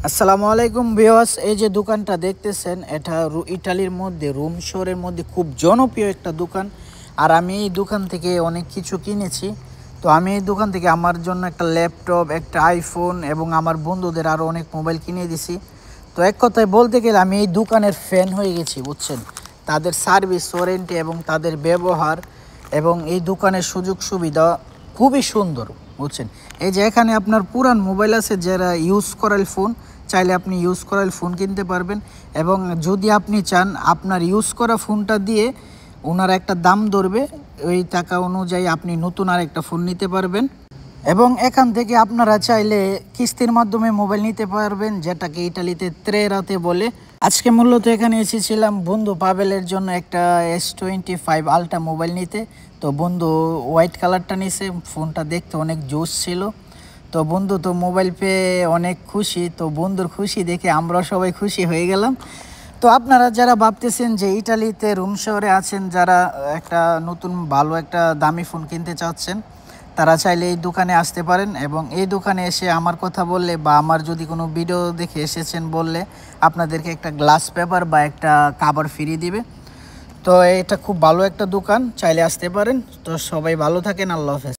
আসসালামু আলাইকুম ভিউয়ার্স, এই যে দোকানটা দেখতেছেন এটা ইটালির মধ্যে রোম শহরের মধ্যে খুব জনপ্রিয় একটা দোকান। আর আমি এই দোকান থেকে অনেক কিছু কিনেছি। তো আমি এই দোকান থেকে আমার জন্য একটা ল্যাপটপ, একটা আইফোন এবং আমার বন্ধুদের আরও অনেক মোবাইল কিনে দিছি। তো এক কথায় বলতে গেলে আমি এই দোকানের ফ্যান হয়ে গেছি, বুঝছেন। তাদের সার্ভিস, ওয়ারেন্টি এবং তাদের ব্যবহার এবং এই দোকানের সুযোগ সুবিধা খুবই সুন্দর, বুঝছেন। এই যে এখানে আপনার পুরান মোবাইল আছে, যারা ইউজ করার ফোন চাইলে আপনি ইউজ করার ফোন কিনতে পারবেন। এবং যদি আপনি চান আপনার ইউজ করা ফোনটা দিয়ে ওনারা একটা দাম ধরবে, ওই টাকা অনুযায়ী আপনি নতুন আর একটা ফোন নিতে পারবেন। এবং এখান থেকে আপনারা চাইলে কিস্তির মাধ্যমে মোবাইল নিতে পারবেন, যেটাকে ইটালিতে ত্রেরাতে বলে। আজকে মূলত এখানে এসেছিলাম বন্ধু পাবেলের জন্য একটা S25 আলট্রা মোবাইল নিতে। তো বন্ধু হোয়াইট কালারটা নিছে, ফোনটা দেখতে অনেক জোশ ছিল। তো বন্ধু তো মোবাইল পেয়ে অনেক খুশি, তো বন্ধুর খুশি দেখে আমরা সবাই খুশি হয়ে গেলাম। তো আপনারা যারা ভাবতেছেন যে ইটালিতে রোম শহরে আছেন, যারা একটা নতুন ভালো একটা দামি ফোন কিনতে চাচ্ছেন, তারা চাইলে এই দোকানে আসতে পারেন। এবং এই দোকানে এসে আমার কথা বললে বা আমার যদি কোনো ভিডিও দেখে এসেছেন বললে আপনাদেরকে একটা গ্লাস পেপার বা একটা কাভার ফ্রি দিবে। তো এটা খুব ভালো একটা দোকান, চাইলে আসতে পারেন। তো সবাই ভালো থাকেন, আল্লাহ হাফেজ।